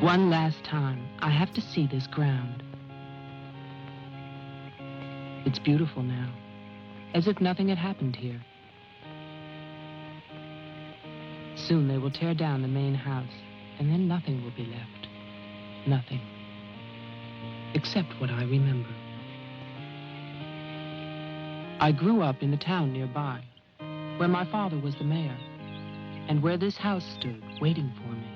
One last time, I have to see this ground. It's beautiful now, as if nothing had happened here. Soon they will tear down the main house, and then nothing will be left. Nothing. Except what I remember. I grew up in the town nearby, where my father was the mayor, and where this house stood, waiting for me.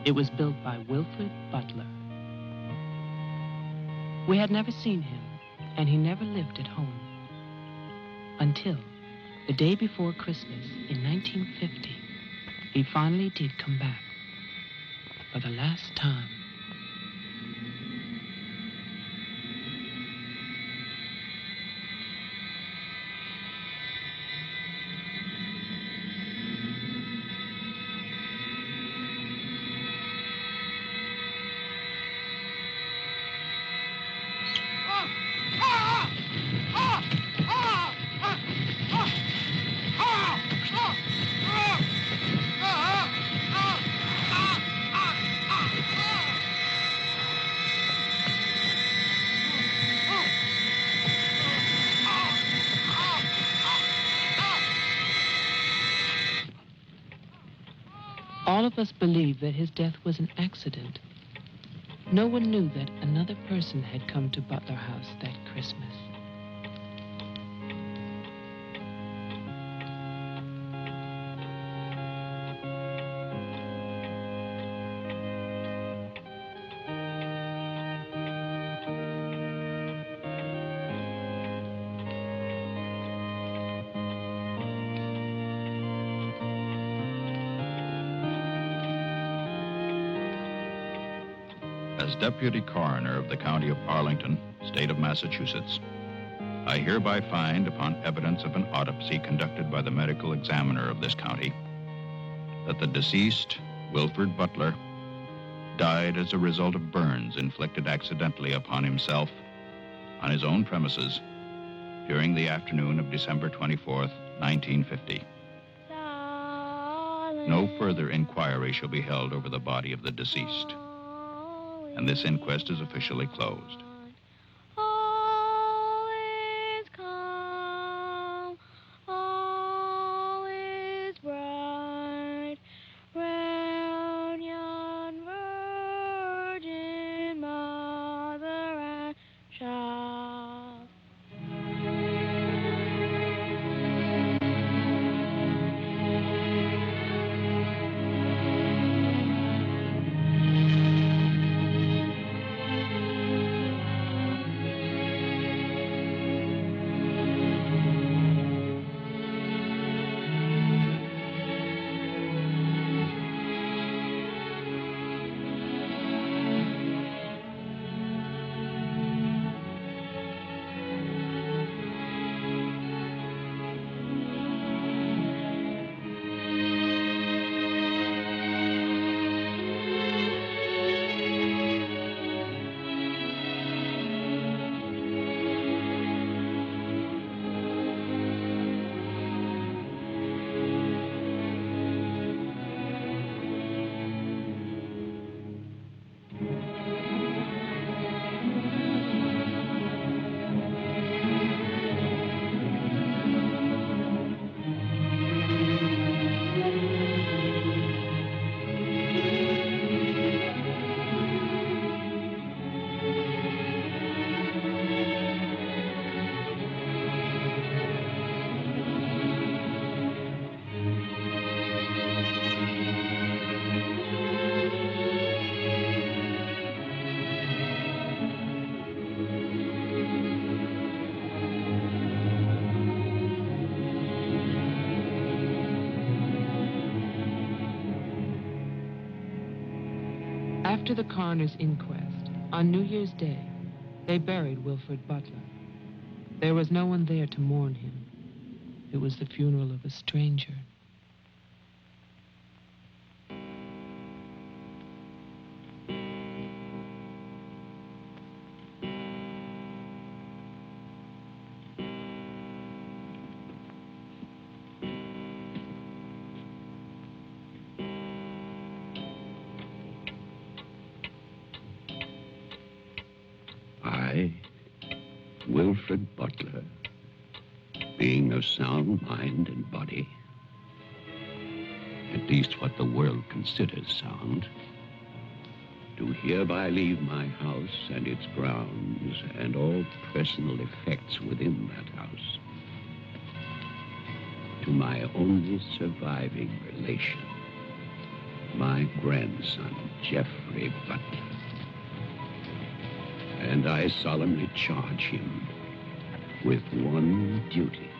It was built by Wilfred Butler. We had never seen him, and he never lived at home. Until the day before Christmas in 1950, he finally did come back. For the last time. All of us believed that his death was an accident. No one knew that another person had come to Butler House that Christmas. As Deputy Coroner of the County of Arlington, State of Massachusetts, I hereby find, upon evidence of an autopsy conducted by the medical examiner of this county, that the deceased, Wilfred Butler, died as a result of burns inflicted accidentally upon himself on his own premises during the afternoon of December 24th, 1950. No further inquiry shall be held over the body of the deceased, and this inquest is officially closed. All is calm, all is bright, round yon virgin mother and child. After the coroner's inquest, on New Year's Day, they buried Wilfred Butler. There was no one there to mourn him. It was the funeral of a stranger. Wilfred Butler, being of sound mind and body, at least what the world considers sound, do hereby leave my house and its grounds and all personal effects within that house to my only surviving relation, my grandson, Geoffrey Butler. And I solemnly charge him with one duty.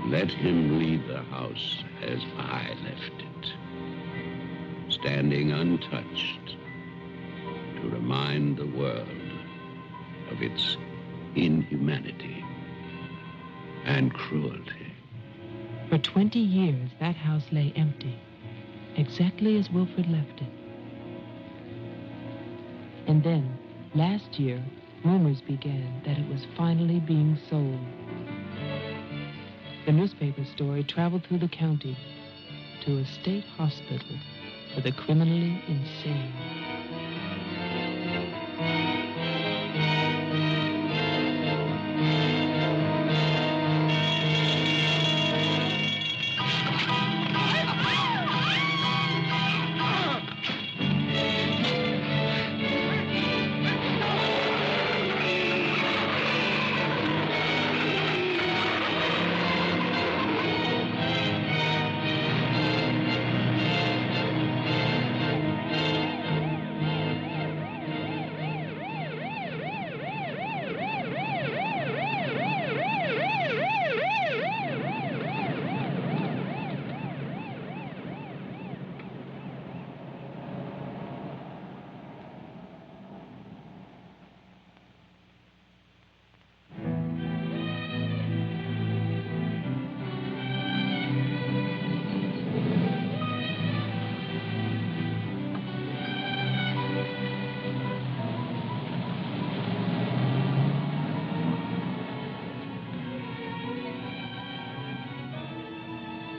Let him leave the house as I left it, standing untouched to remind the world of its inhumanity and cruelty. For 20 years, that house lay empty, exactly as Wilfred left it. And then, last year, rumors began that it was finally being sold. The newspaper story traveled through the county to a state hospital for the criminally insane.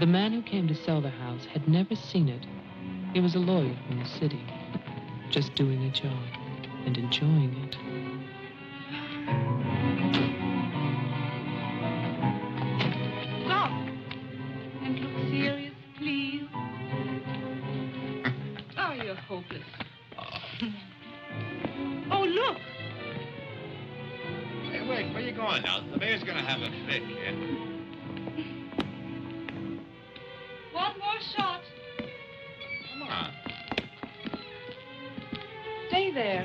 The man who came to sell the house had never seen it. He was a lawyer from the city, just doing a job and enjoying it. Stop and look serious, please. Oh, you're hopeless. Oh, look. Hey, wait, where you going now? The mayor's gonna have a fit here. One more shot. Come on. Stay there.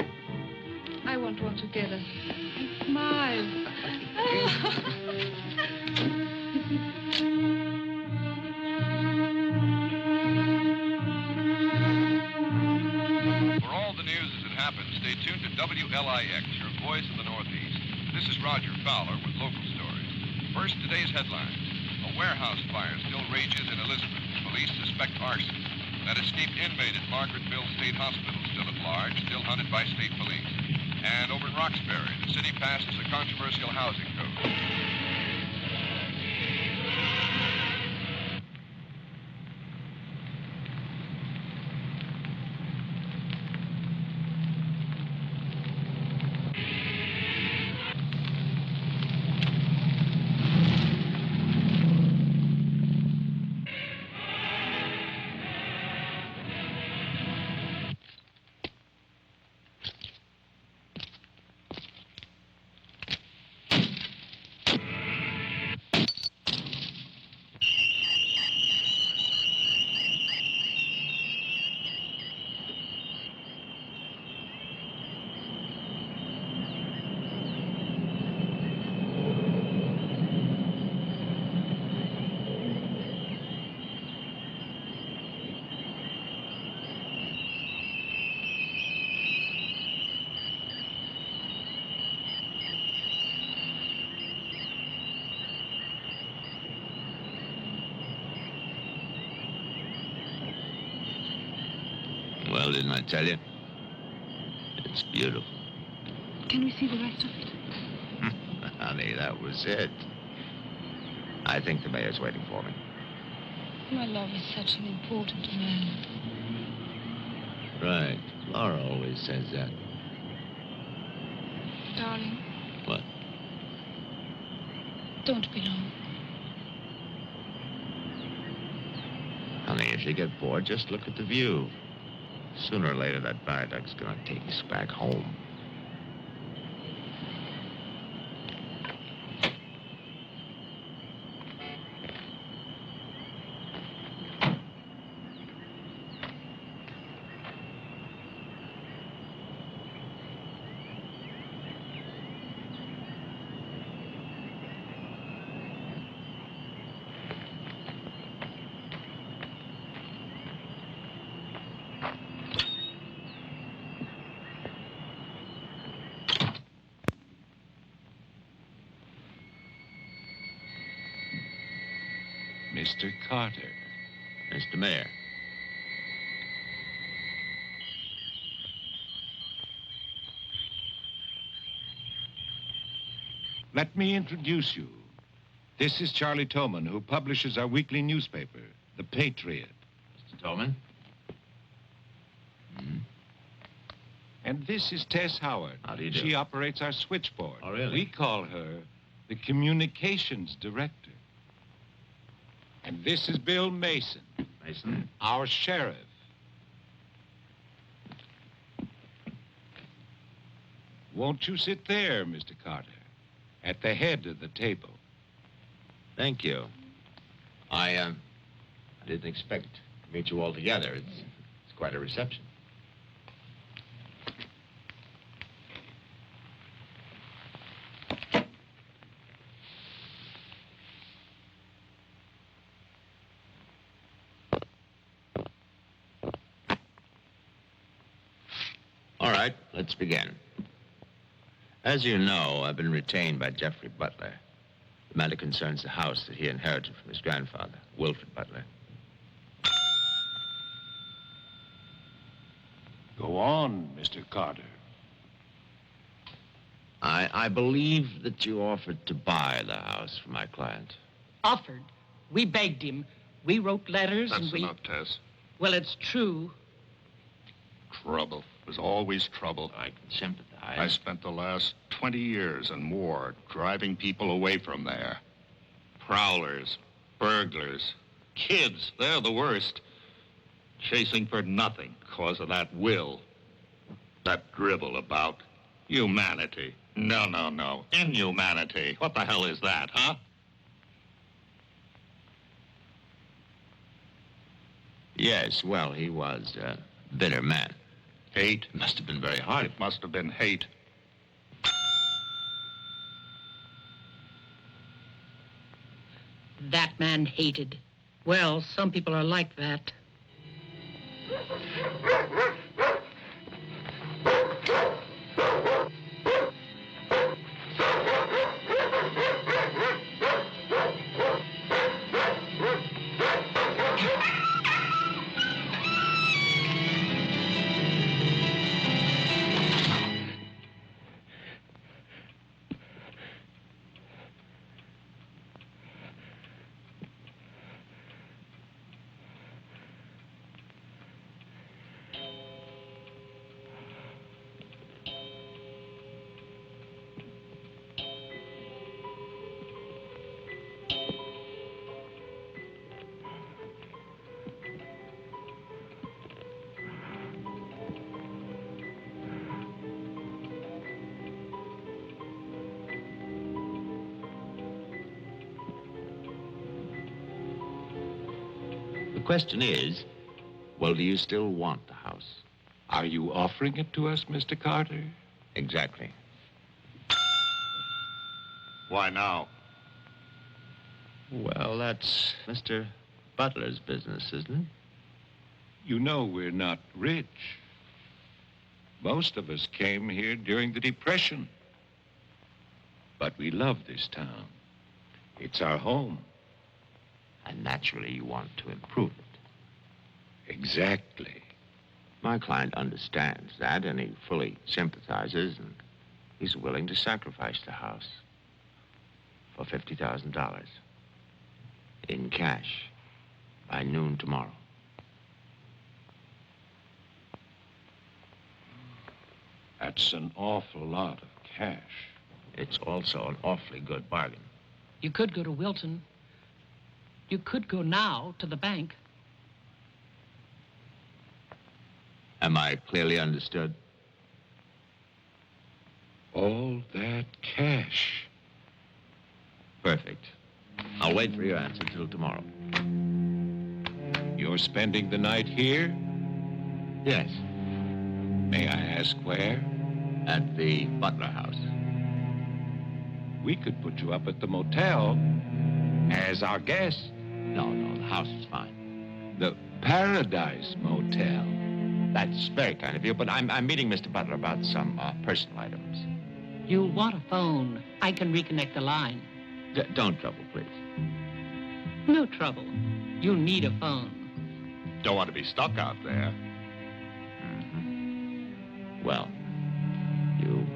I want one together. And smile. For all the news as it happens, stay tuned to WLIX, your voice of the Northeast. This is Roger Fowler with local stories. First, today's headlines. A warehouse fire still rages in Elizabeth. Police suspect arson. That escaped inmate at Margaretville State Hospital still at large, still hunted by state police. And over in Roxbury, the city passes a controversial housing code. Well, didn't I tell you? It's beautiful. Can we see the rest of it? Honey, that was it. I think the mayor's waiting for me. My love is such an important man. Right. Laura always says that. Darling, What? Don't be long. Honey, if you get bored, just look at the view. Sooner or later, that viaduct's gonna take us back home. Mr. Carter. Mr. Mayor. Let me introduce you. This is Charlie Toman, who publishes our weekly newspaper, The Patriot. Mr. Tolman? And this is Tess Howard. How do you do? She operates our switchboard. Oh, really? We call her the communications director. And this is Bill Mason, Mason? our sheriff. Won't you sit there, Mr. Carter, at the head of the table? Thank you. I didn't expect to meet you all together. It's quite a reception. All right, let's begin. As you know, I've been retained by Jeffrey Butler. The matter concerns the house that he inherited from his grandfather, Wilfred Butler. Go on, Mr. Carter. I believe that you offered to buy the house from my client. Offered. We begged him. We wrote letters That's and we... enough, Tess. Well, it's true. Trouble. There's always trouble. I can sympathize. I spent the last 20 years and more driving people away from there. Prowlers, burglars, kids, they're the worst. Chasing for nothing because of that will. That dribble about humanity. No. Inhumanity. What the hell is that, huh? Yes, well, he was a bitter man. Hate. It must have been very hard. It must have been hate. That man hated. Well, some people are like that. The question is, well, do you still want the house? Are you offering it to us, Mr. Carter? Exactly. Why now? Well, that's Mr. Butler's business, isn't it? You know we're not rich. Most of us came here during the Depression. But we love this town. It's our home. And naturally, you want to improve it. Exactly. My client understands that, and he fully sympathizes, and he's willing to sacrifice the house for $50,000 in cash by noon tomorrow. That's an awful lot of cash. It's also an awfully good bargain. You could go to Wilton. You could go now to the bank. Am I clearly understood? All that cash. Perfect. I'll wait for your answer till tomorrow. You're spending the night here? Yes, May I ask where? at the Butler House. We could put you up at the motel as our guest. No, the house is fine. The Paradise Motel. That's very kind of you, but I'm meeting Mr. Butler about some personal items. You'll want a phone. I can reconnect the line. Don't trouble, please. No trouble. You'll need a phone. Don't want to be stuck out there. Well, you've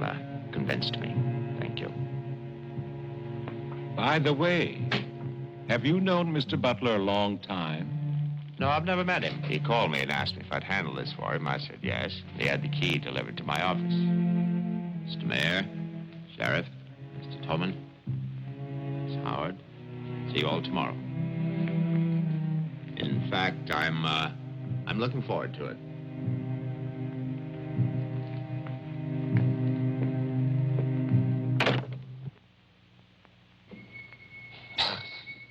convinced me. Thank you. By the way, have you known Mr. Butler a long time? No, I've never met him. He called me and asked me if I'd handle this for him. I said yes. He had the key delivered to my office. Mr. Mayor, Sheriff, Mr. Tolman, Miss Howard, see you all tomorrow. In fact, I'm looking forward to it.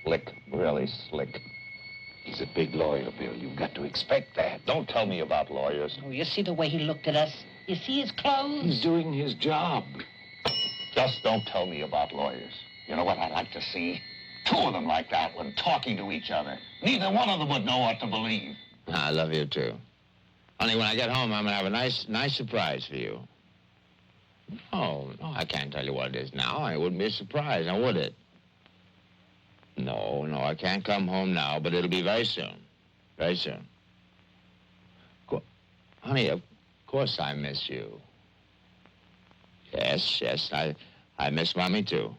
Slick, really slick. He's a big lawyer, Bill. You've got to expect that. Don't tell me about lawyers. Oh, you see the way he looked at us? You see his clothes? He's doing his job. Just don't tell me about lawyers. You know what I'd like to see? Two of them like that when talking to each other. Neither one of them would know what to believe. I love you, too. Honey, when I get home, I'm going to have a nice surprise for you. No, I can't tell you what it is now. It wouldn't be a surprise, now would it? No, I can't come home now, but it'll be very soon. Very soon. Honey, of course I miss you. Yes, I miss Mommy, too.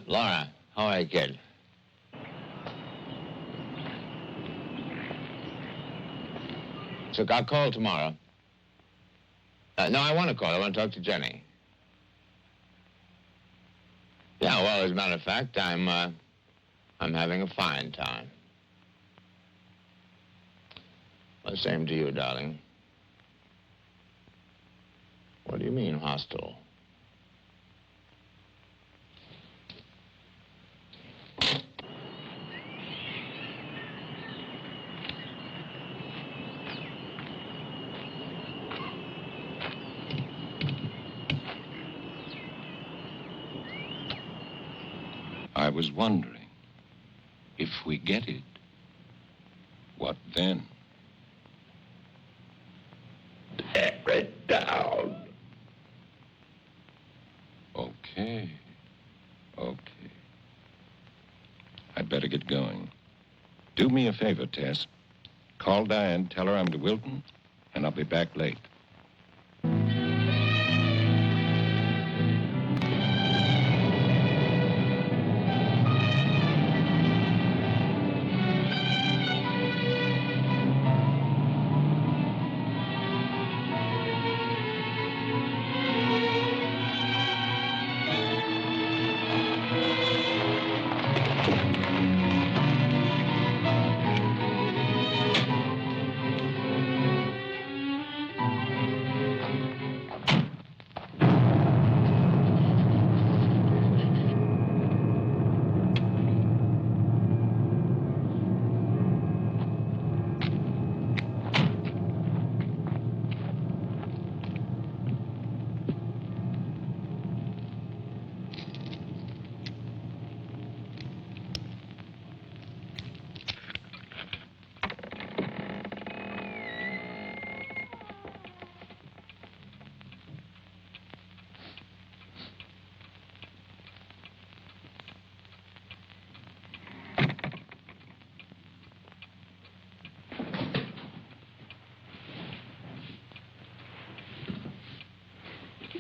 Laura, how are you, kid? So I'll call tomorrow. No, I want to call. I want to talk to Jenny. Yeah, well, as a matter of fact, I'm having a fine time. Well, same to you, darling. What do you mean, hostile? I was wondering, if we get it, what then? Tear it down. Okay. I'd better get going. Do me a favor, Tess. Call Diane, tell her I'm to Wilton, and I'll be back late.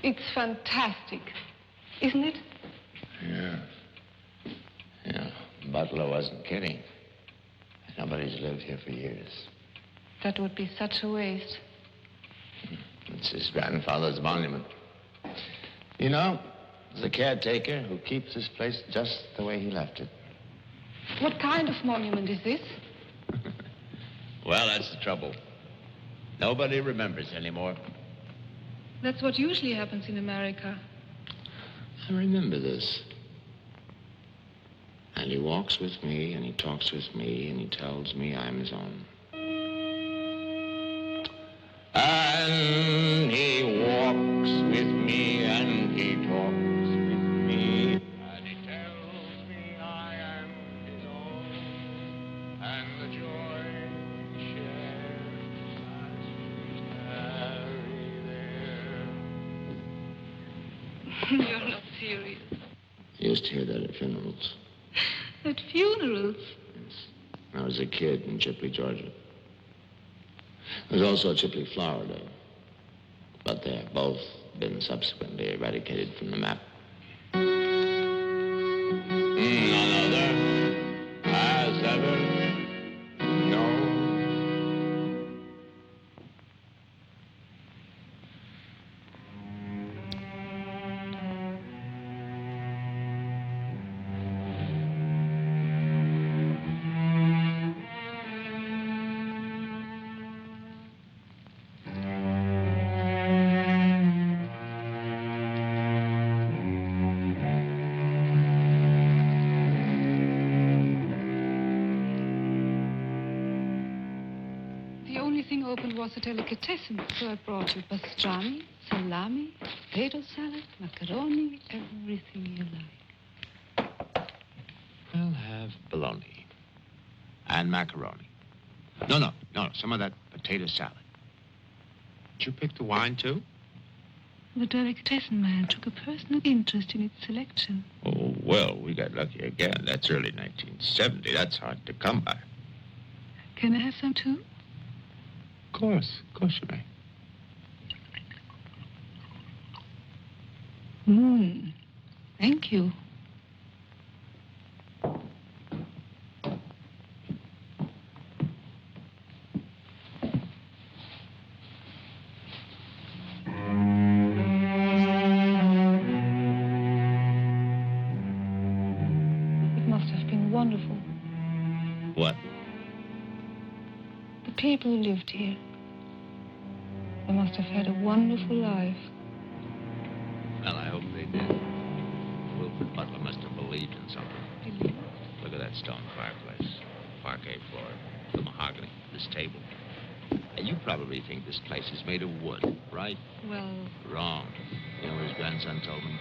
It's fantastic, isn't it? Yeah. Butler wasn't kidding. Nobody's lived here for years. That would be such a waste. It's his grandfather's monument. You know, The caretaker who keeps this place just the way he left it. What kind of monument is this? Well, that's the trouble. Nobody remembers anymore. That's what usually happens in America. I remember this. And he walks with me, and he talks with me, and he tells me I'm his own. And he walks with me, and he talks with me, and he tells me I am his own, and the joy he shares as we tarry there. You're not serious. I used to hear that at funerals. At funerals? When I was a kid in Chipley, Georgia. There's also Chipley, Florida. But they have both been subsequently eradicated from the map. None other has ever known. The only thing open was a delicatessen, so I brought you pastrami, salami, potato salad, macaroni, everything you like. I'll have bologna and macaroni. No, some of that potato salad. Did you pick the wine, too? The delicatessen man took a personal interest in its selection. Oh, well, we got lucky again. That's early 1970. That's hard to come by. Can I have some too? Of course you may. Thank you. It must have been wonderful. What? The people who lived here. They must have had a wonderful life. Well, I hope they did. Wilfred Butler must have believed in something. Look at that stone fireplace. Parquet floor. The mahogany. This table. And you probably think this place is made of wood, right? Well, Wrong. You know what his grandson told me?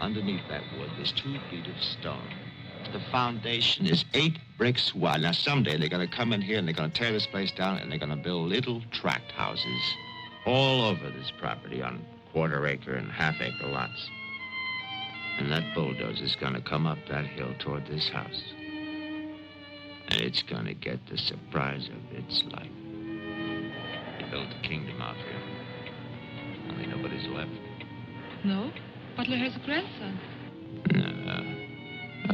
Underneath that wood, there's 2 feet of stone. The foundation is 8 bricks wide. Now, someday they're going to come in here and they're going to tear this place down and they're going to build little tract houses all over this property on quarter-acre and half-acre lots. And that bulldozer's going to come up that hill toward this house. And it's going to get the surprise of its life. They built a kingdom out here. Only nobody's left. no. Butler has a grandson. No.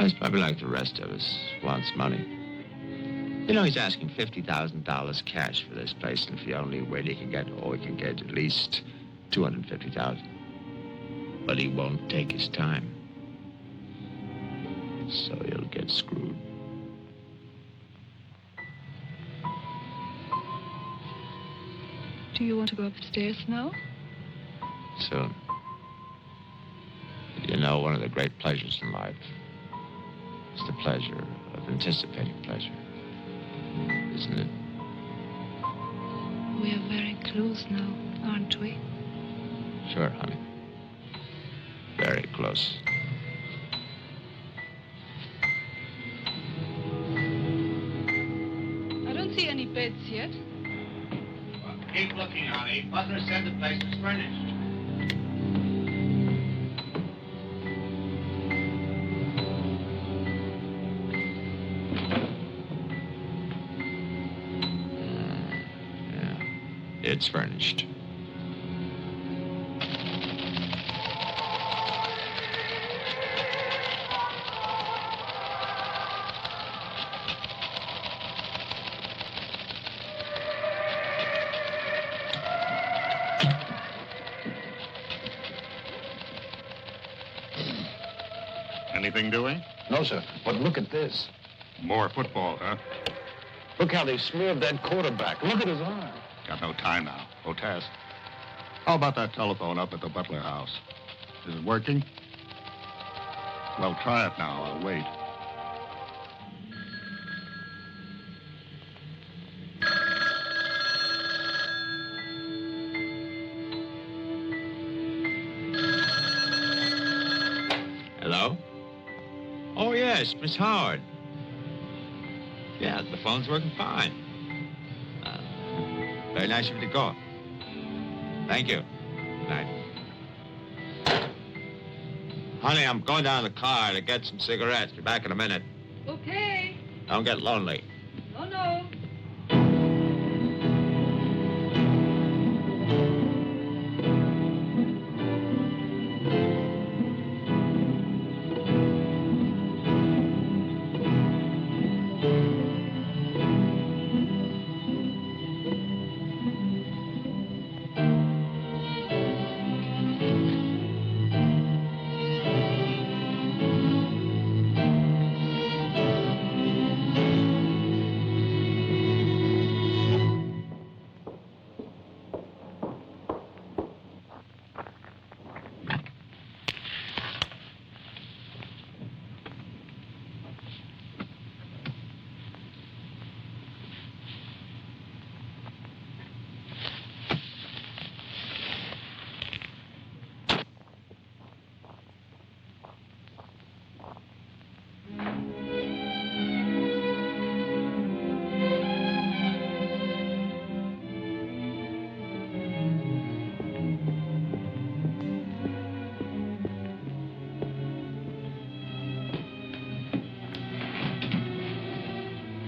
He's probably like the rest of us. Wants money. You know, he's asking $50,000 cash for this place, and if the only way he can get at least $250,000. But he won't take his time. So he'll get screwed. Do you want to go upstairs now? Soon. You know, one of the great pleasures in life is the pleasure of anticipating pleasure. Isn't it? We are very close now, aren't we? Sure, honey. Very close. I don't see any beds yet. Well, keep looking, honey. Butler said the place was furnished. It's furnished. anything doing? No, sir. But look at this. More football, huh? Look how they smeared that quarterback. Look at his arm. Got no time now. No test. How about that telephone up at the Butler house? Is it working? Well, try it now. I'll wait. Hello? Oh, yes, Miss Howard. Yeah, the phone's working fine. Very nice of you to call. Thank you. Good night. Honey, I'm going down to the car to get some cigarettes. Be back in a minute. Okay. Don't get lonely. No.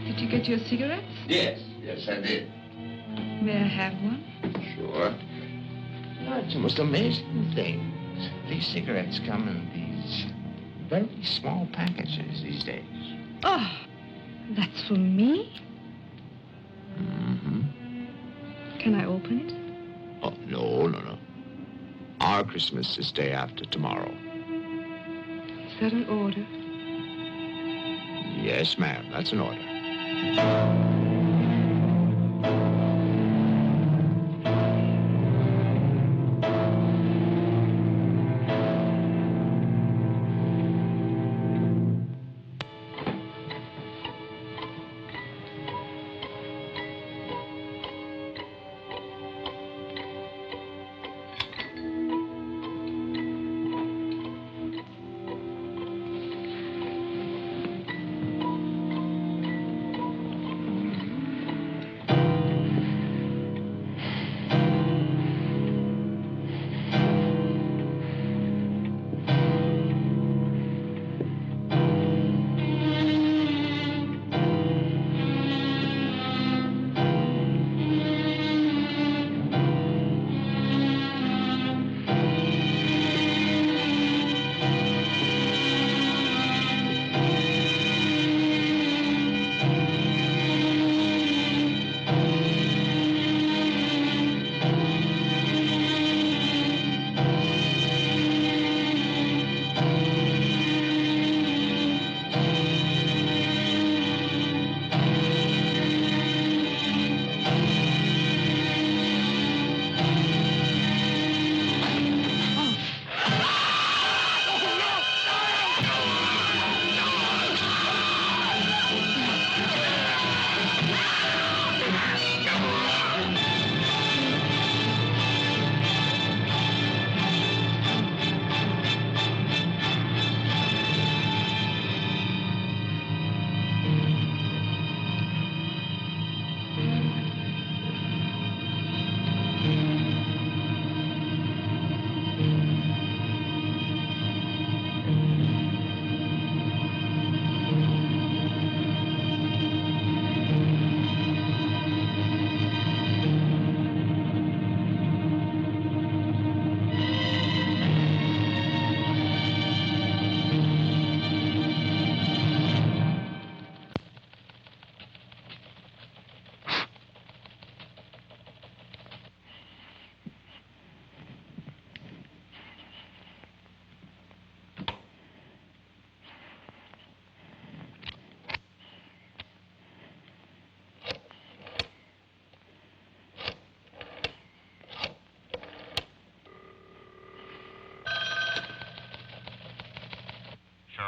Did you get your cigarettes? Yes, I did. May I have one? Sure. No, it's the most amazing thing. These cigarettes come in these very small packages these days. Oh, that's for me? Mm-hmm. Can I open it? Oh, no. Our Christmas is day after tomorrow. Is that an order? Yes, ma'am, that's an order.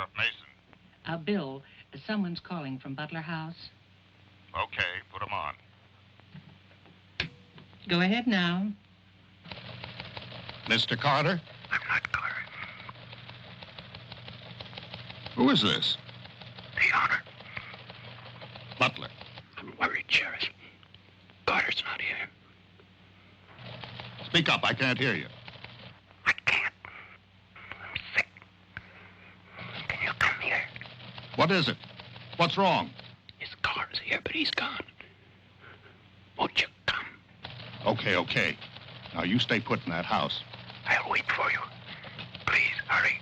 Sheriff Mason. Bill, someone's calling from Butler House. Okay, put him on. Go ahead now. Mr. Carter? I'm not Carter. Who is this? The honor. Butler. I'm worried, Sheriff. Carter's not here. Speak up, I can't hear you. I can't. I'm sick. Can you come here? What is it? What's wrong? His car's here, but he's gone. Won't you come? Okay. Now you stay put in that house. I'll wait for you. Please, hurry.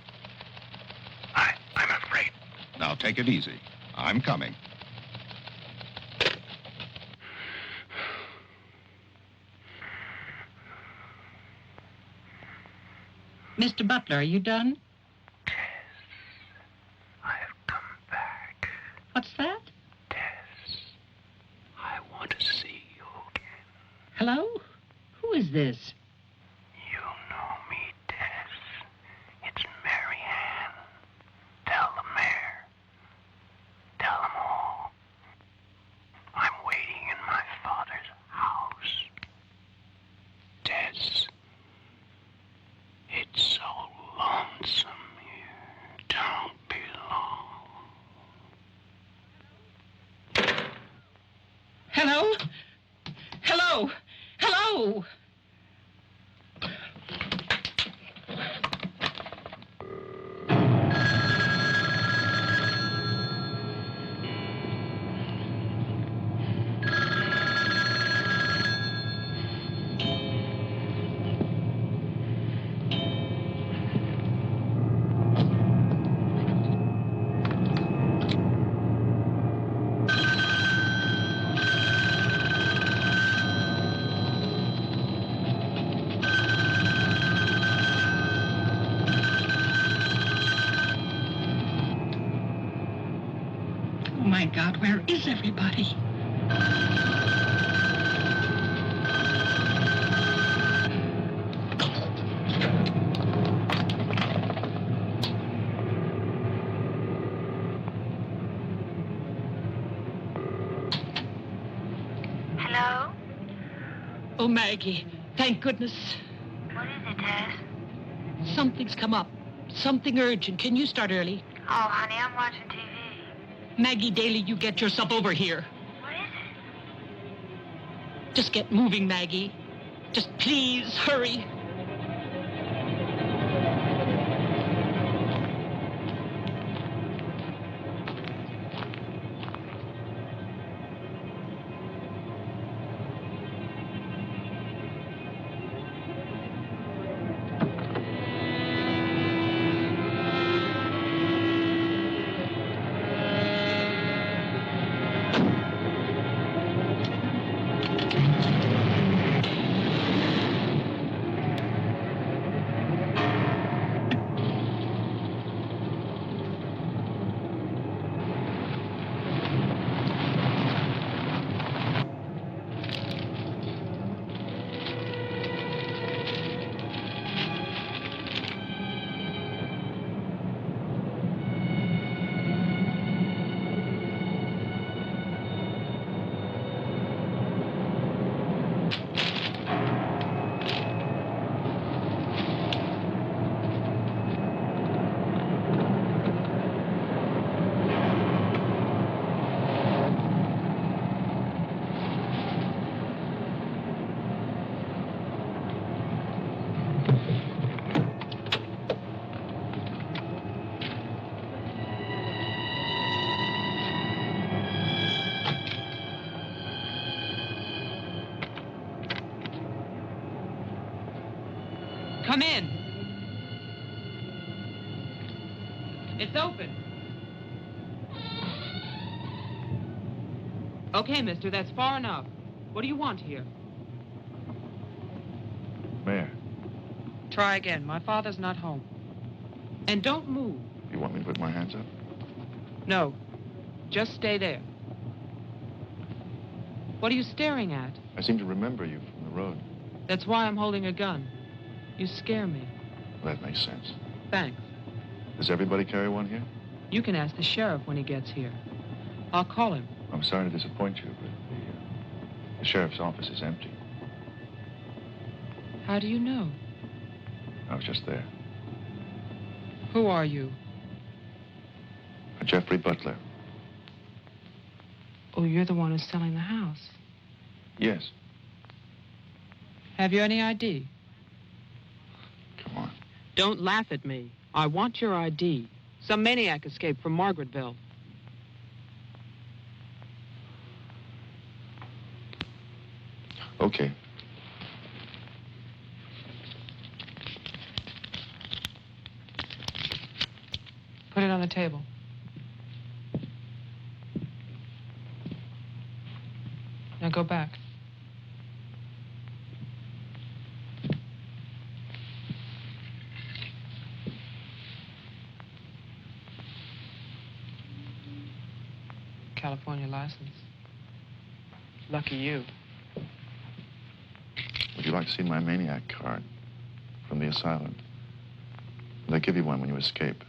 I'm afraid. Now take it easy. I'm coming. Mr. Butler, are you done? Tess, I have come back. What's that? Tess, I want to see you again. Hello? Who is this? You know me, Tess. It's Mary Ann. Tell the mayor. Tell them all. I'm waiting in my father's house. Tess, it's so lonesome here. Don't be long. Hello? Hello? Hello? Oh, my God, where is everybody? Hello? Oh, Maggie, thank goodness. What is it, Tess? Something's come up. Something urgent. Can you start early? Oh, honey, I'm watching TV. Maggie Daly, you get yourself over here. What is it? Just get moving, Maggie. Just please hurry. Come in. It's open. Okay, mister, that's far enough. What do you want here? Mayor, Try again. My father's not home. And don't move. you want me to put my hands up? No. Just stay there. What are you staring at? I seem to remember you from the road. That's why I'm holding a gun. You scare me. That makes sense. Thanks. Does everybody carry one here? You can ask the sheriff when he gets here. I'll call him. I'm sorry to disappoint you, but the sheriff's office is empty. How do you know? I was just there. Who are you? Jeffrey Butler. Oh, you're the one who's selling the house. Yes. Have you any ID? Come on. Don't laugh at me. I want your ID. Some maniac escaped from Margaretville. Okay. Put it on the table. Now go back. California license. Lucky you. Would you like to see my maniac card from the asylum? They give you one when you escape.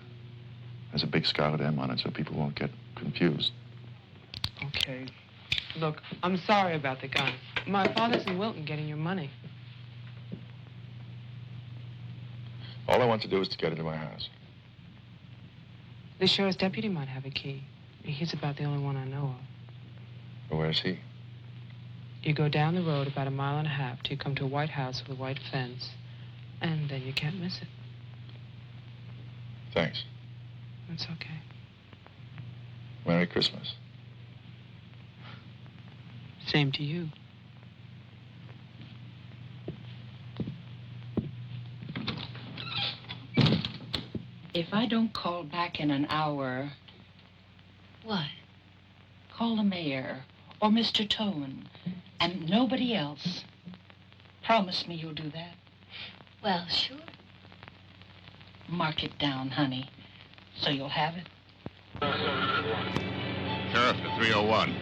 There's a big scarlet M on it so people won't get confused. Okay. Look, I'm sorry about the gun. My father's in Wilton getting your money. All I want to do is to get into my house. The sheriff's deputy might have a key. He's about the only one I know of. Well, where's he? You go down the road about 1.5 miles till you come to a white house with a white fence. And then you can't miss it. Thanks. That's okay. Merry Christmas. Same to you. If I don't call back in an hour... What? Call the mayor or Mr. Tone and nobody else. Promise me you'll do that. Well, sure. Mark it down, honey, so you'll have it. Sheriff to 301.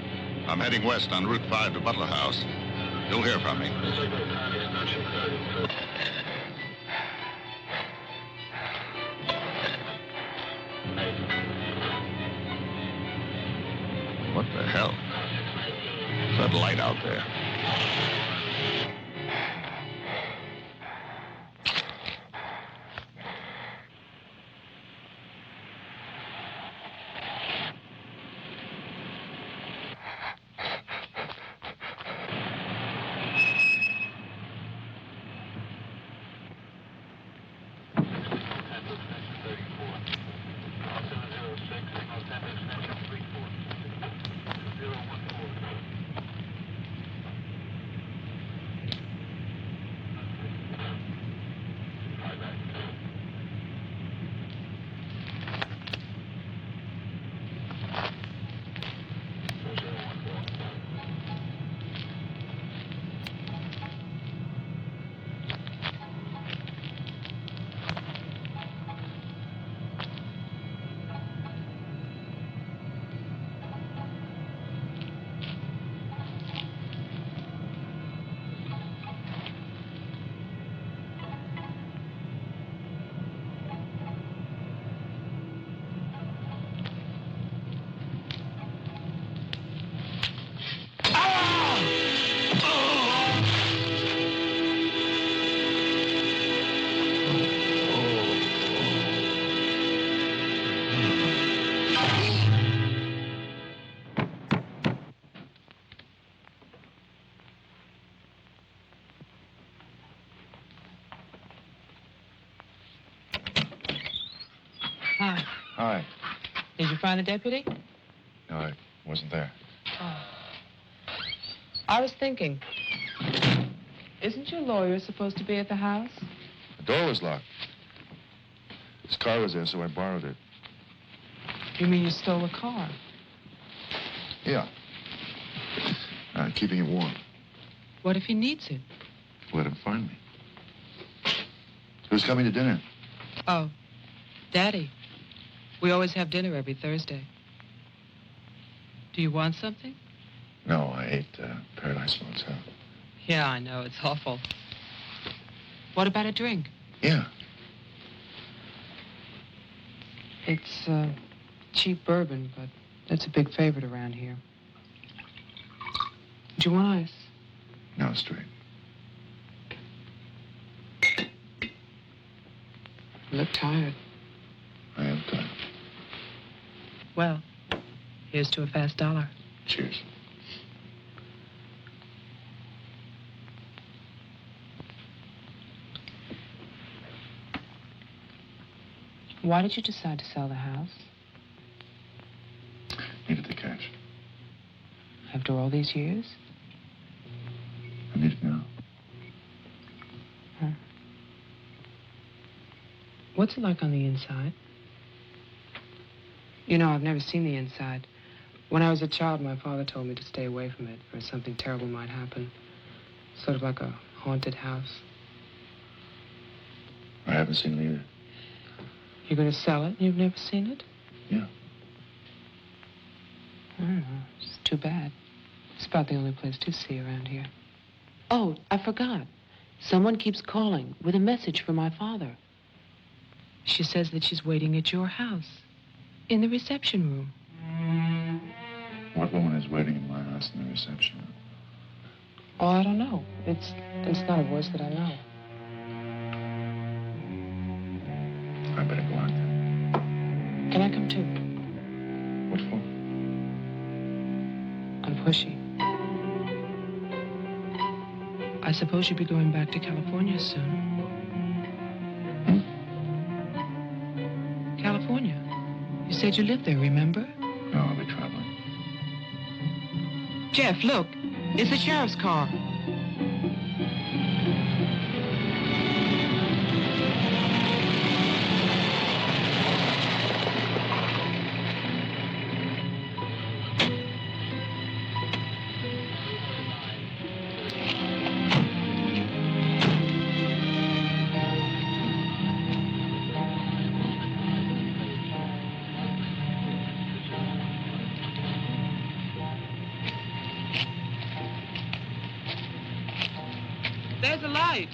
I'm heading west on Route 5 to Butler House. You'll hear from me. What the hell? What's that light out there? Hi. Hi. Did you find the deputy? No, I wasn't there. Oh. I was thinking, isn't your lawyer supposed to be at the house? The door was locked. His car was there, so I borrowed it. You mean you stole a car? Yeah. Keeping it warm. What if he needs it? Let him find me. Who's coming to dinner? Oh, Daddy. We always have dinner every Thursday. Do you want something? No, I ate Paradise Motel. Yeah, I know. It's awful. What about a drink? Yeah. It's Cheap bourbon, but that's a big favorite around here. Do you want ice? No, straight. You look tired. I am tired. Well, here's to a fast dollar. Cheers. Why did you decide to sell the house? Needed the cash. After all these years? I need it now. Huh. What's it like on the inside? You know, I've never seen the inside. When I was a child, my father told me to stay away from it, or something terrible might happen. Sort of like a haunted house. I haven't seen it either. You're going to sell it? You've never seen it? Yeah. I don't know. It's too bad. It's about the only place to see around here. Oh, I forgot. Someone keeps calling with a message for my father. She says that she's waiting at your house, in the reception room. What woman is waiting in my house in the reception room? Oh, I don't know. It's not a voice that I know. I better go out then. Can I come too? What for? I'm pushy. I suppose you'll be going back to California soon. California? You said you lived there, remember? No, I'll be traveling. Jeff, look. It's the sheriff's car. There's a light.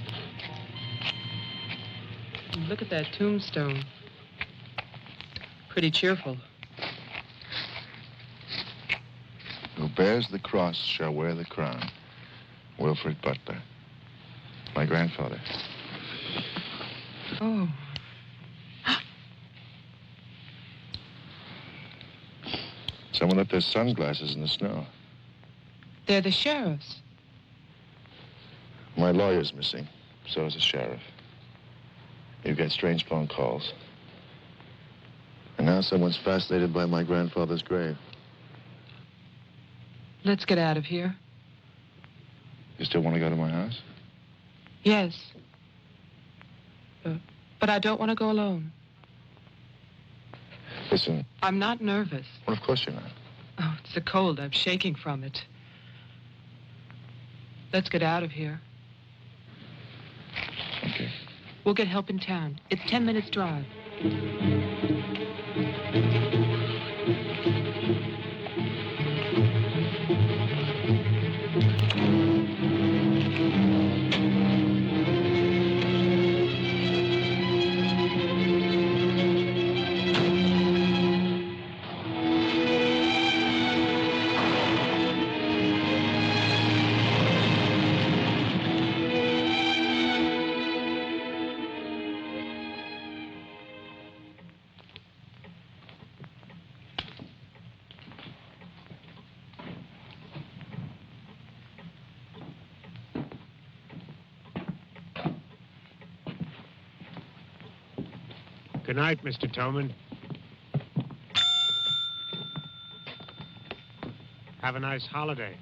Look at that tombstone. Pretty cheerful. Who bears the cross shall wear the crown. Wilfred Butler. My grandfather. Oh. Someone left their sunglasses in the snow. They're the sheriff's. My lawyer's missing. So is the sheriff. You get strange phone calls. And now someone's fascinated by my grandfather's grave. Let's get out of here. You still want to go to my house? Yes. But I don't want to go alone. Listen. I'm not nervous. Well, of course you're not. Oh, it's the cold. I'm shaking from it. Let's get out of here. Okay. We'll get help in town. It's 10 minutes drive. Good night, Mr. Toman. Have a nice holiday.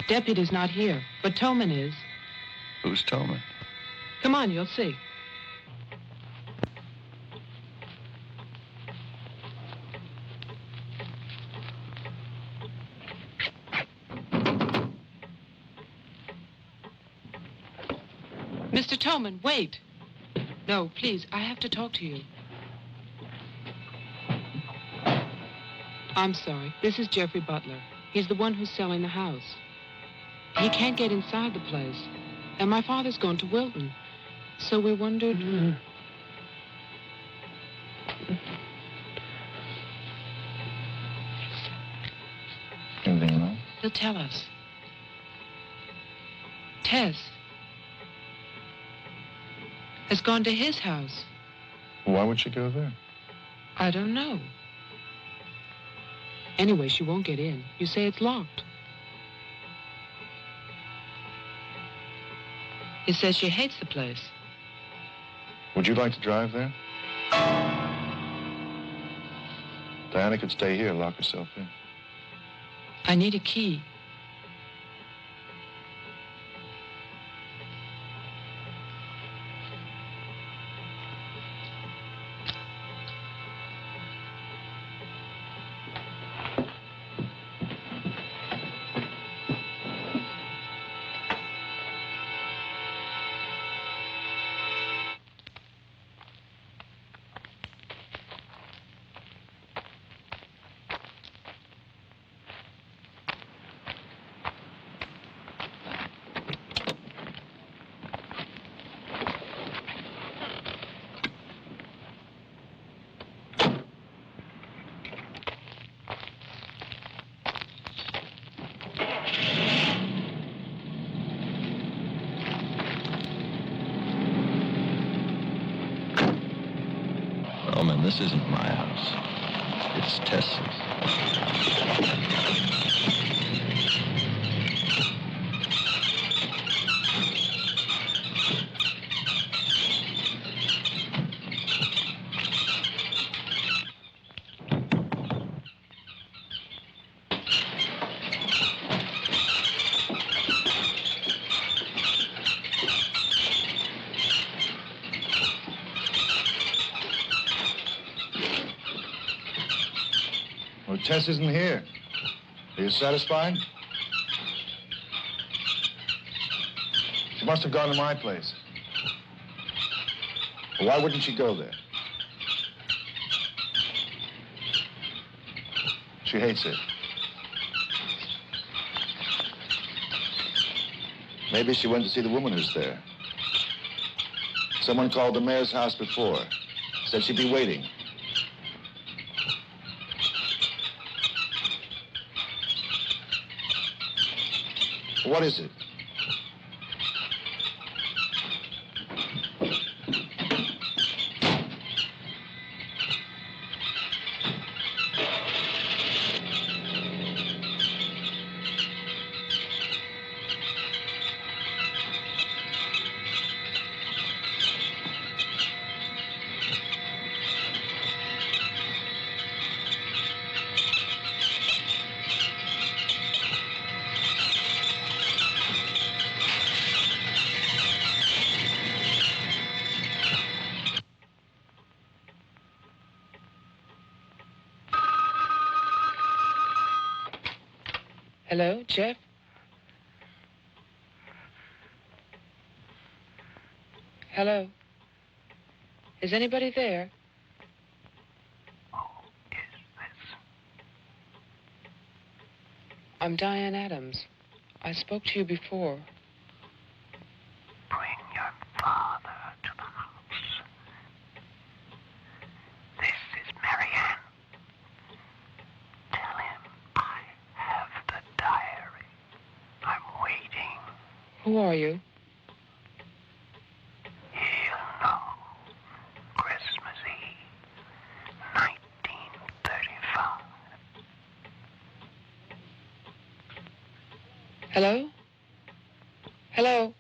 Deputy's not here, but Toman is. Who's Toman? Come on, you'll see. Mr. Toman, wait. No, please, I have to talk to you. I'm sorry. This is Jeffrey Butler. He's the one who's selling the house. He can't get inside the place. And my father's gone to Wilton. So we wondered... Anything wrong? He'll tell us. Tess has gone to his house. Why would she go there? I don't know. Anyway, she won't get in. You say it's locked. He says she hates the place. Would you like to drive there? Diana could stay here, lock herself in. I need a key. Oh, man, this isn't my house. It's Tess's. Well, Tess isn't here. Are you satisfied? She must have gone to my place. Well, why wouldn't she go there? She hates it. Maybe she went to see the woman who's there. Someone called the mayor's house before. Said she'd be waiting. What is it? Hello, Jeff? Hello? Is anybody there? Who is this? I'm Diane Adams. I spoke to you before. Bring your father to the house. This is Marianne. Tell him I have the diary. I'm waiting. Who are you? He'll know. Christmas Eve, 1935. Hello? Hello?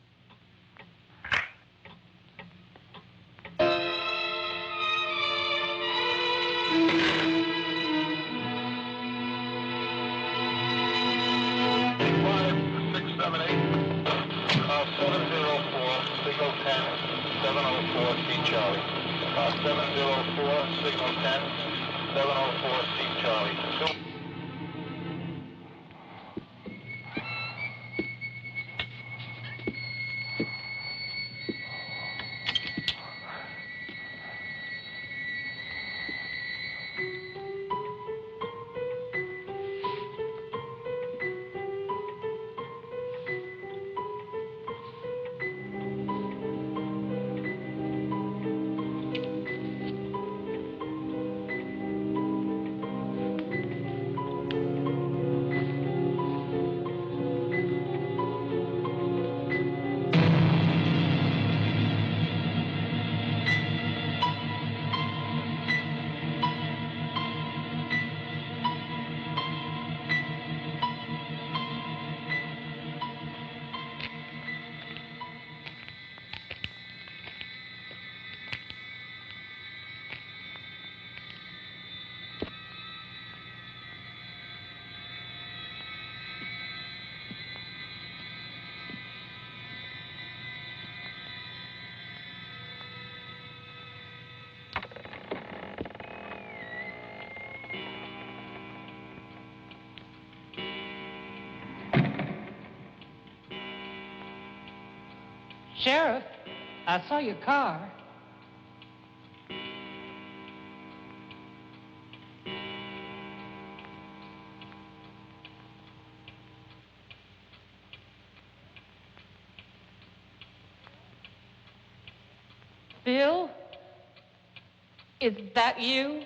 Sheriff, I saw your car. Bill? Is that you?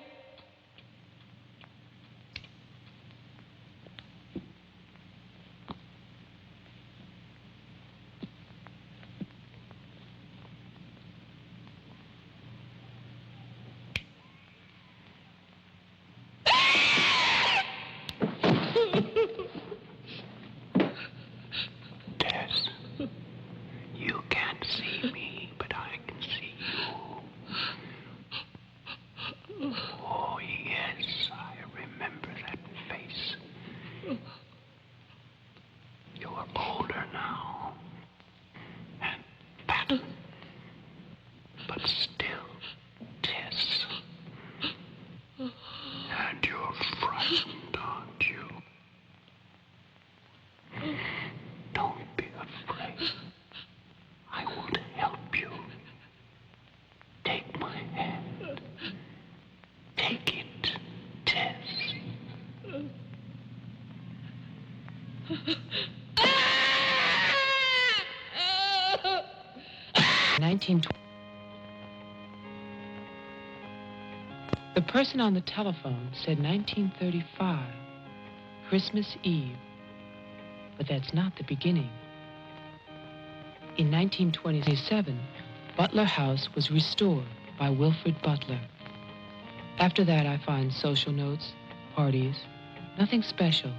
Tess, you can't see me, but I can see you. Oh, yes, I remember that face. You're older now. And fat. But still, Tess. And you're frightened, aren't you? Don't be afraid. I want to help you. Take my hand. Take it, Tess. 1920. The person on the telephone said 1935, Christmas Eve. But that's not the beginning. In 1927, Butler House was restored by Wilfred Butler. After that, I find social notes, parties, nothing special.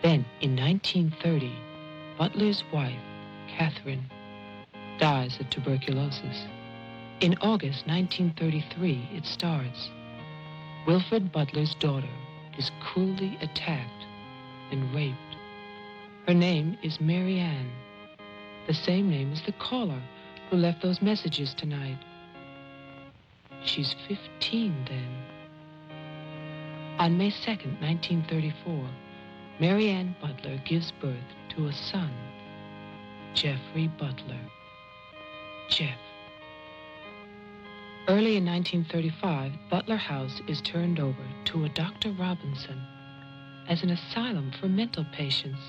Then, in 1930, Butler's wife, Catherine, dies of tuberculosis. In August 1933, it starts. Wilfred Butler's daughter is cruelly attacked and raped. Her name is Mary Ann, the same name as the caller who left those messages tonight. She's 15 then. On May 2nd, 1934, Mary Ann Butler gives birth to a son, Jeffrey Butler. Jeff. Early in 1935, Butler House is turned over to a Dr. Robinson as an asylum for mental patients.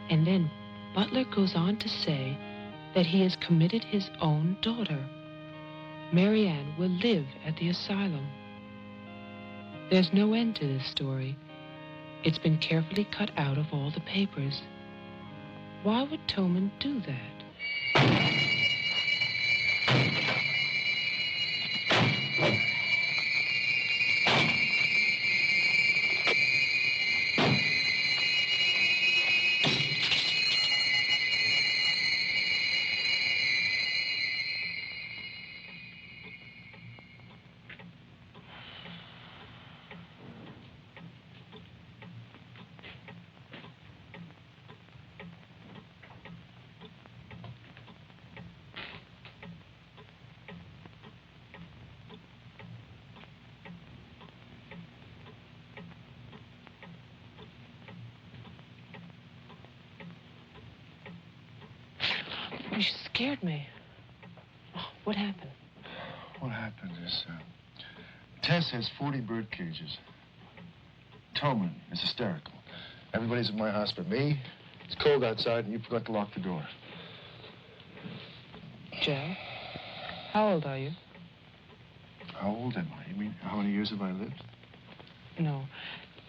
And then Butler goes on to say that he has committed his own daughter. Mary Ann will live at the asylum. There's no end to this story. It's been carefully cut out of all the papers. Why would Toman do that? You scared me. Oh, what happened? What happened is, Tess has 40 bird cages. Toman is hysterical. Everybody's at my house but me. It's cold outside, and you forgot to lock the door. Joe, how old are you? How old am I? You mean, how many years have I lived? No.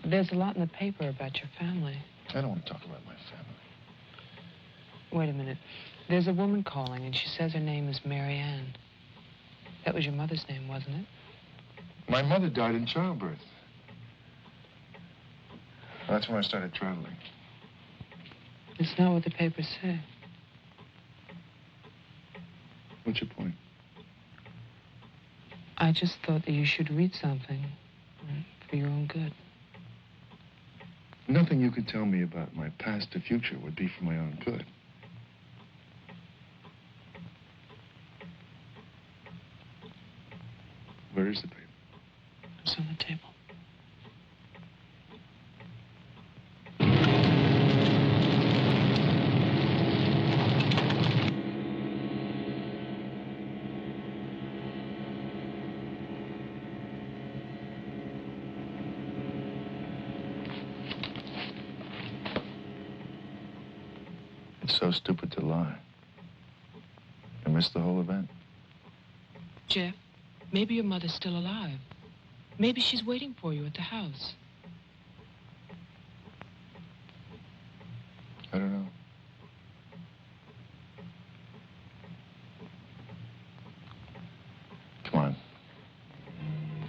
There's a lot in the paper about your family. I don't want to talk about my family. Wait a minute. There's a woman calling, and she says her name is Mary Ann. That was your mother's name, wasn't it? My mother died in childbirth. That's when I started traveling. It's not what the papers say. What's your point? I just thought that you should read something for your own good. Nothing you could tell me about my past or future would be for my own good. Where is the paper? It's on the table. It's so stupid to lie. I missed the whole event. Jeff, maybe your mother's still alive. Maybe she's waiting for you at the house. I don't know. Come on.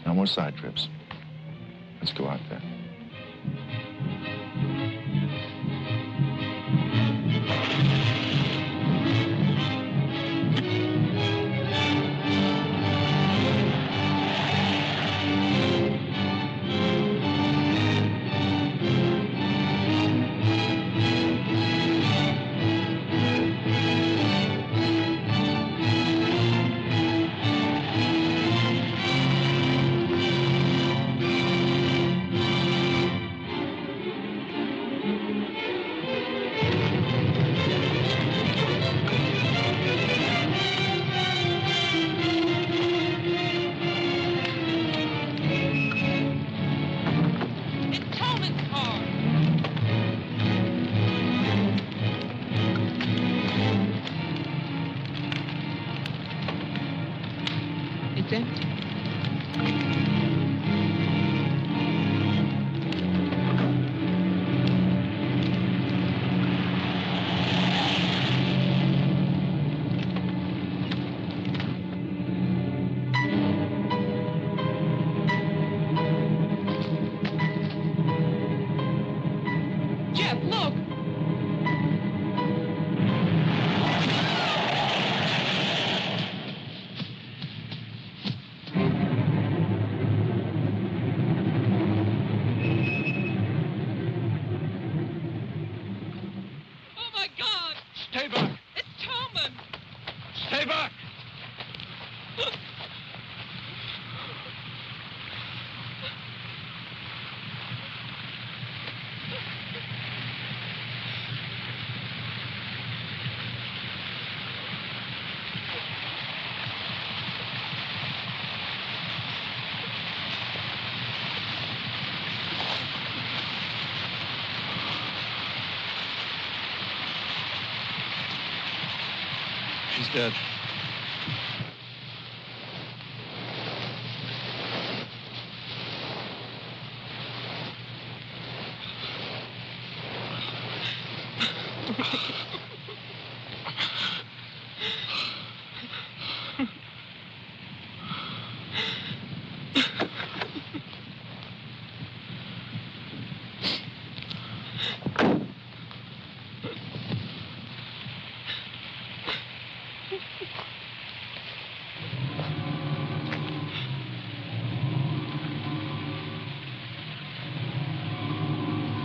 No more side trips. Let's go out there. It's empty. Jeff, look! Oh, my God! Stay back! It's Toman! Stay back! She's dead.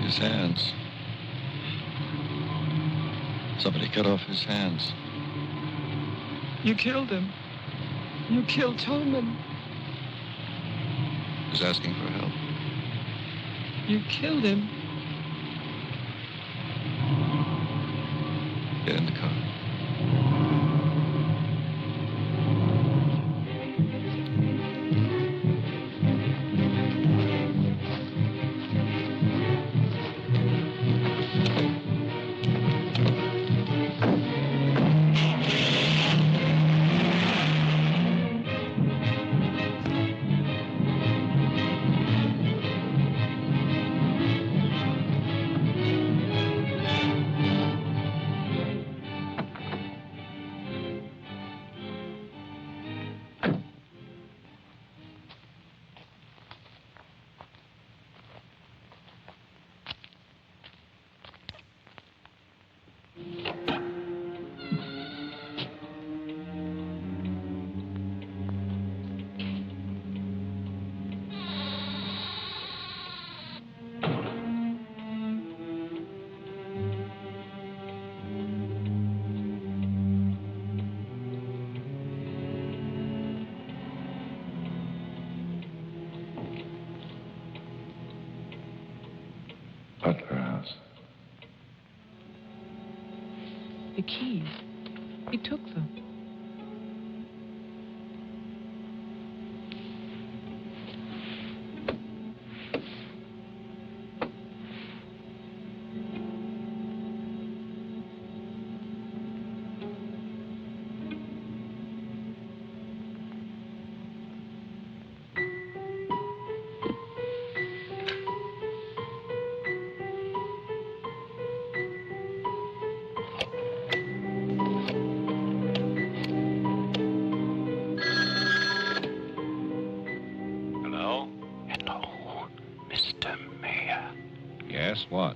His hands. Somebody cut off his hands. You killed him. You killed Toman. He's asking for help. You killed him. Get in the car. Butler House. The keys. He took them. Hello? Hello, Mr. Mayor. Yes, what?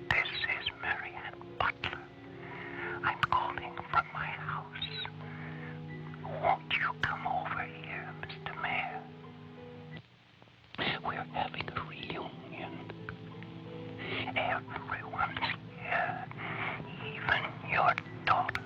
This is Marianne Butler. I'm calling from my house. Won't you come over here, Mr. Mayor? We're having a reunion. Everyone's here, even your daughter.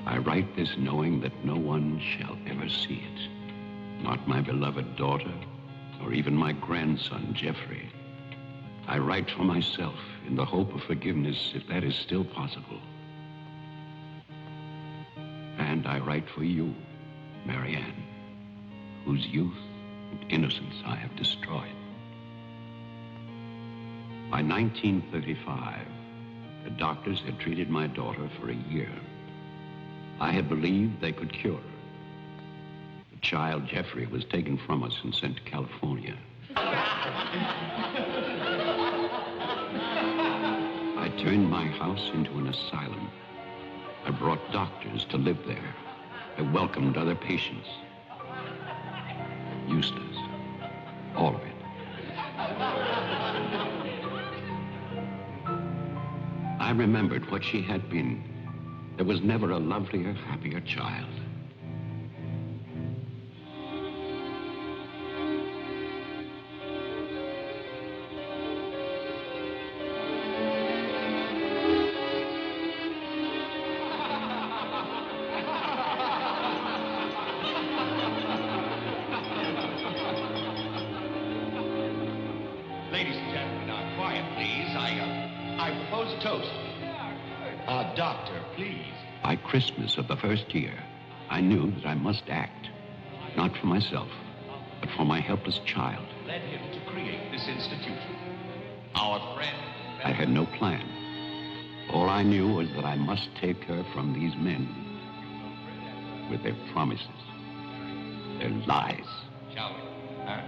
I write this knowing that no one shall ever see it. Not my beloved daughter, or even my grandson, Jeffrey. I write for myself in the hope of forgiveness, if that is still possible. And I write for you, Marianne, whose youth and innocence I have destroyed. By 1935, the doctors had treated my daughter for a year. I had believed they could cure her. The child, Jeffrey, was taken from us and sent to California. I turned my house into an asylum. I brought doctors to live there. I welcomed other patients. Useless. All of it. I remembered what she had been. There was never a lovelier, happier child. Ladies and gentlemen, quiet, please. I propose a toast. Doctor, please. By Christmas of the first year, I knew that I must act, not for myself, but for my helpless child. Led him to create this institution. Our friend. I had no plan. All I knew was that I must take her from these men with their promises, their lies. Shall we? Huh?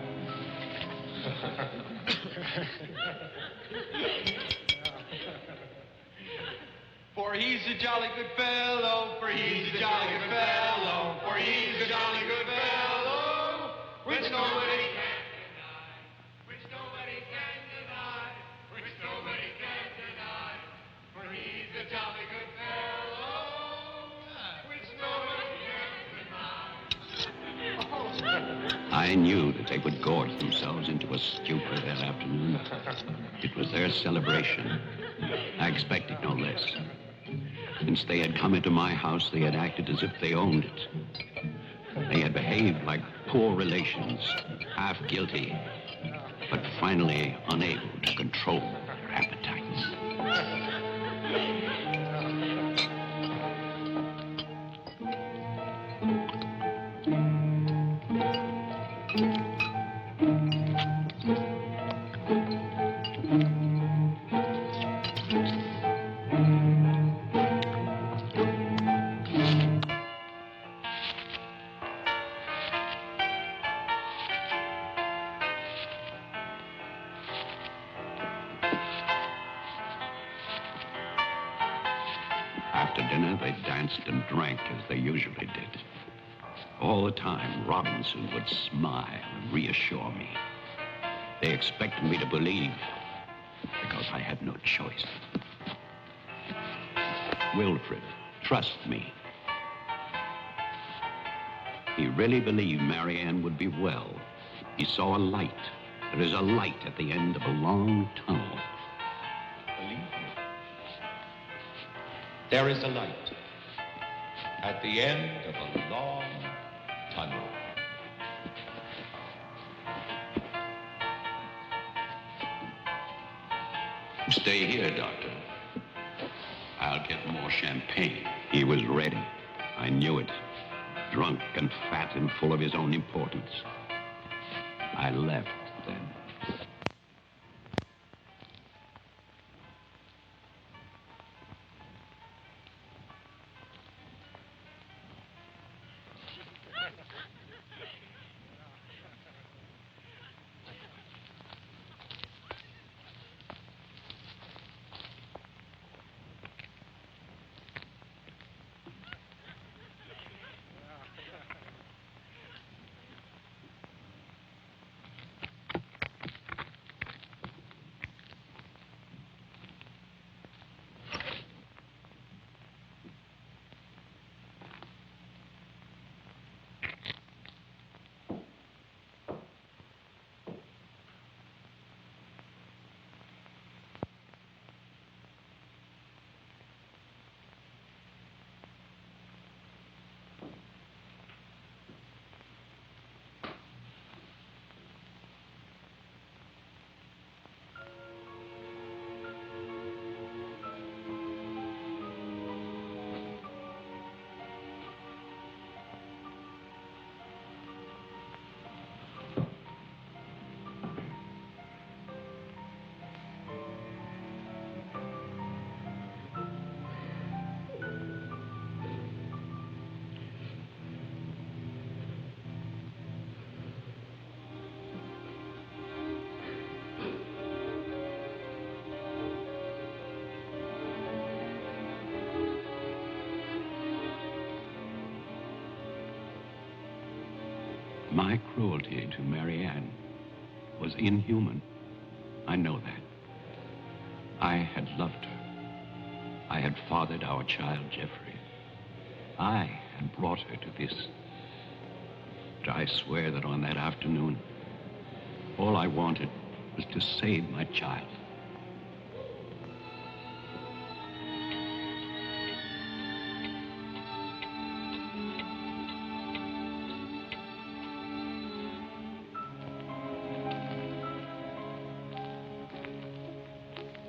For he's a jolly good fellow, for he's a jolly good fellow, for he's a jolly good fellow, which nobody can deny, which nobody can deny, which nobody can deny, for he's a jolly good fellow, which nobody can deny. I knew that they would gorge themselves into a stupor that afternoon. It was their celebration. I expected no less. Since they had come into my house, they had acted as if they owned it. They had behaved like poor relations, half guilty, but finally unable to control their appetites. After dinner, they danced and drank as they usually did. All the time, Robinson would smile and reassure me. They expected me to believe, because I had no choice. Wilfred, trust me. He really believed Marianne would be well. He saw a light. There is a light at the end of a long tunnel. Believe me. There is a light at the end of a long tunnel. Stay here, Doctor. I'll get more champagne. He was ready. I knew it. Drunk and fat and full of his own importance. I left then. My cruelty to Marianne was inhuman. I know that. I had loved her. I had fathered our child, Jeffrey. I had brought her to this. But I swear that on that afternoon, all I wanted was to save my child.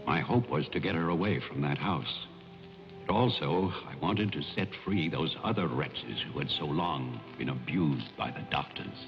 My hope was to get her away from that house. But also, I wanted to set free those other wretches who had so long been abused by the doctors.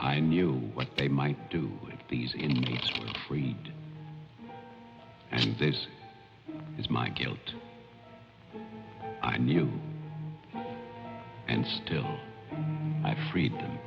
I knew what they might do if these inmates were freed. And this is my guilt. I knew. And still, I freed them.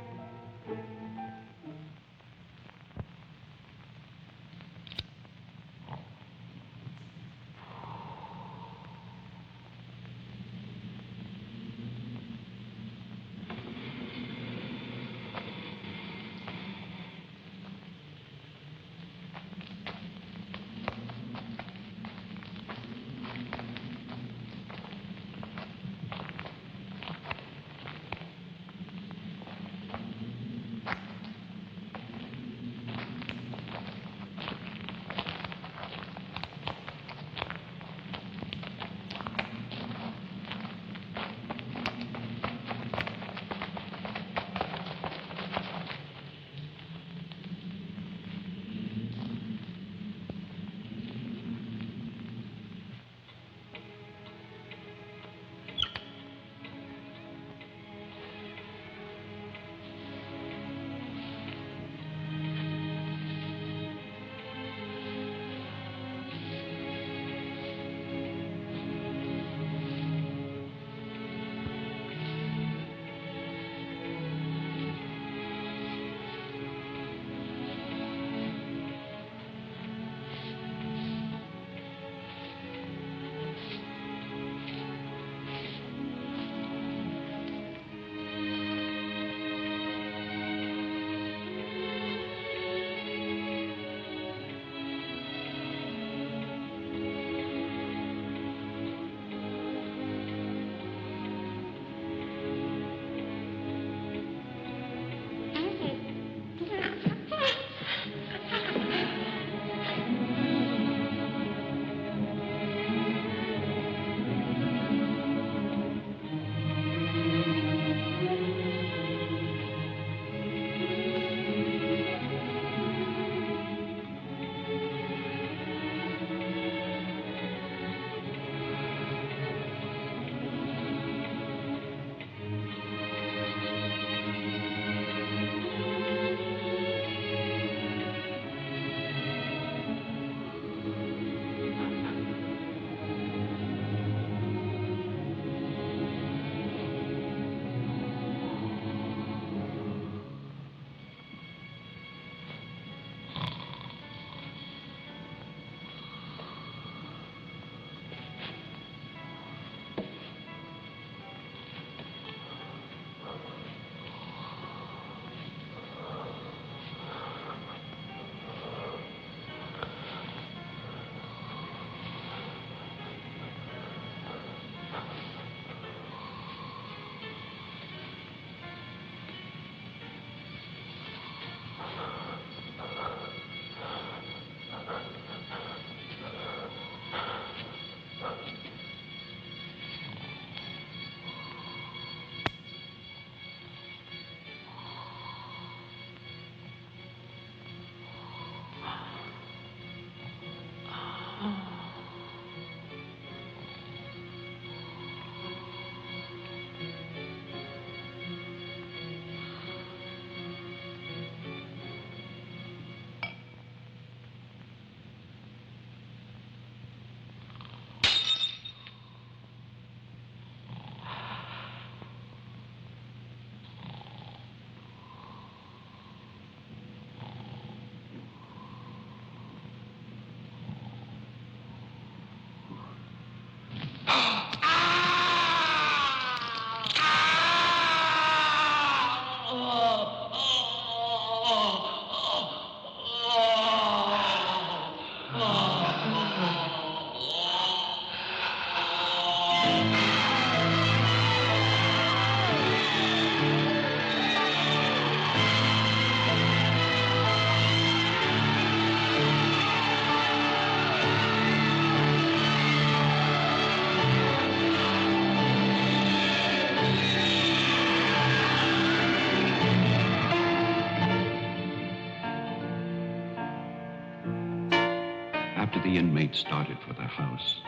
After the inmates started for their house,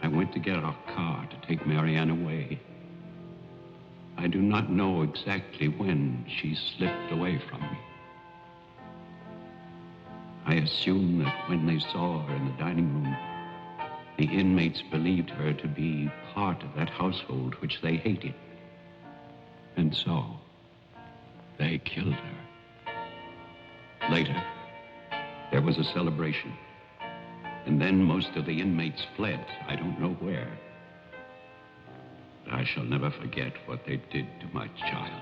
I went to get our car to take Marianne away. I do not know exactly when she slipped away from me. I assume that when they saw her in the dining room, the inmates believed her to be part of that household which they hated. And so, they killed her. Later, there was a celebration. And then most of the inmates fled. I don't know where. But I shall never forget what they did to my child.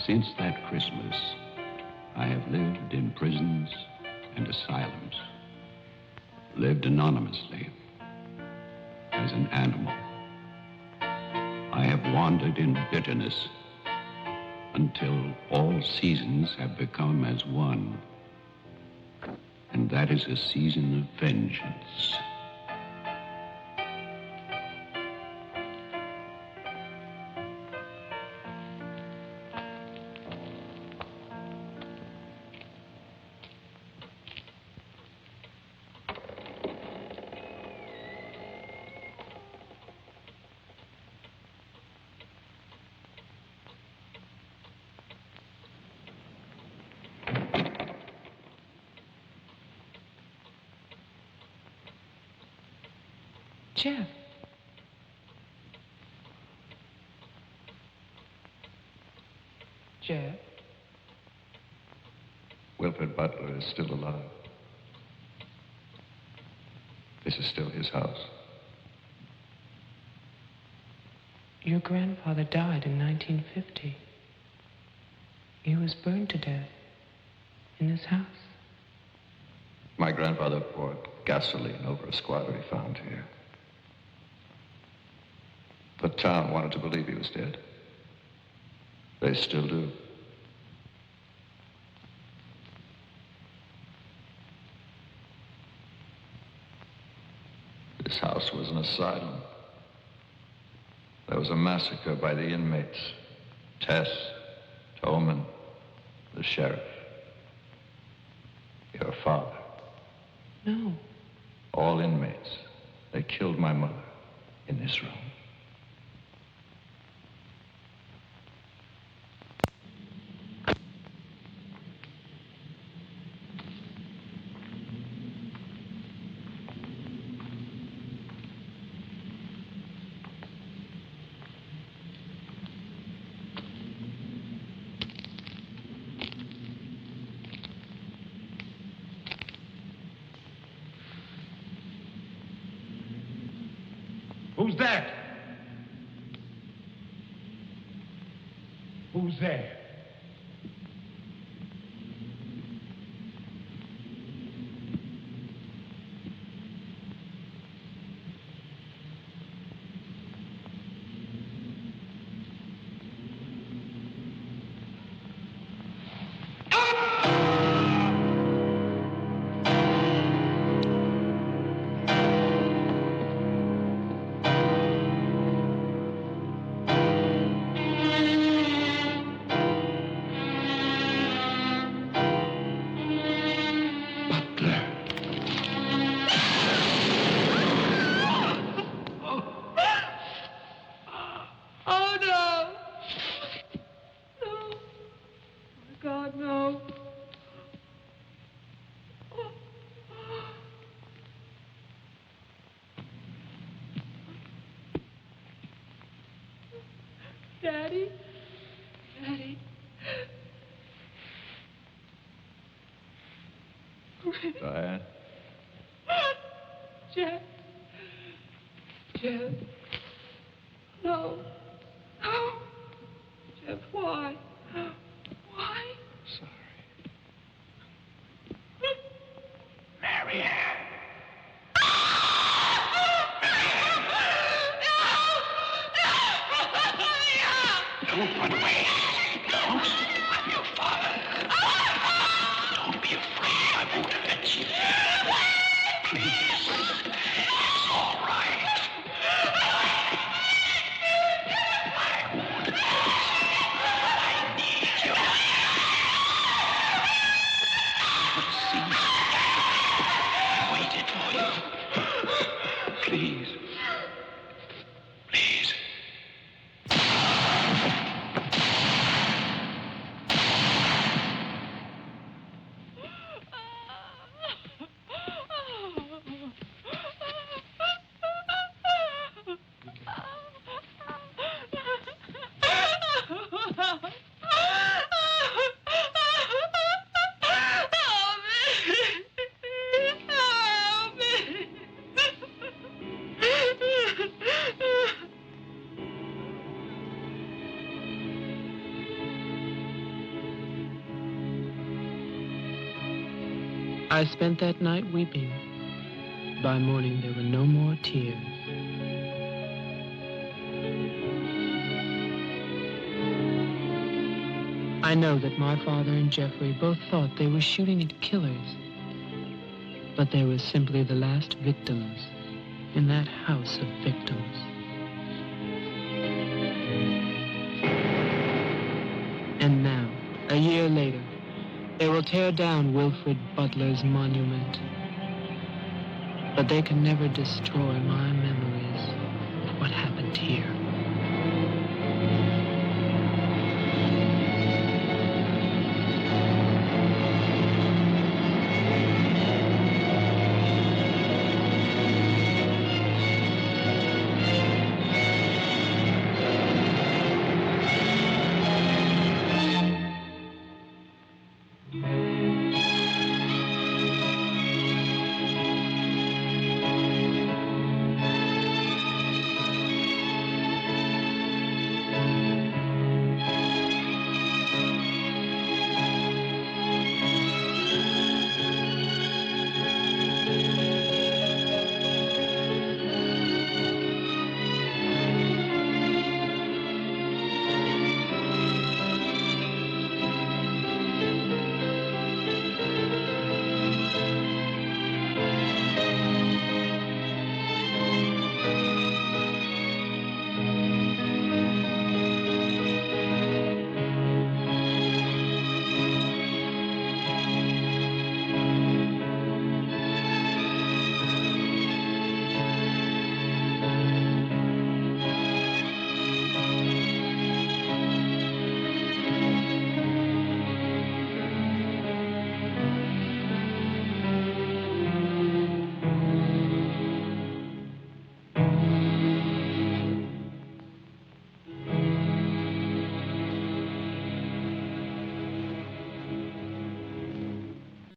Since that Christmas, I have lived in prisons and asylums. Lived anonymously, as an animal. I have wandered in bitterness until all seasons have become as one. And that is a season of vengeance. Jeff. Jeff. Wilfred Butler is still alive. This is still his house. Your grandfather died in 1950. He was burned to death in this house. My grandfather poured gasoline over a squatter he found here. The town wanted to believe he was dead. They still do. This house was an asylum. There was a massacre by the inmates. Tess, Tolman, the sheriff. Your father. No. All inmates. They killed my mother in this room. Who's that? Who's there? Oh, no. No. My God, no. Daddy? Daddy? Diane? Jeff? Jeff? No. No. Jeff, why? Why? I spent that night weeping. By morning, there were no more tears. I know that my father and Jeffrey both thought they were shooting at killers, but they were simply the last victims in that house of victims. And now, a year later, they will tear down Wilfred Butler's monument. But they can never destroy my memories of what happened here.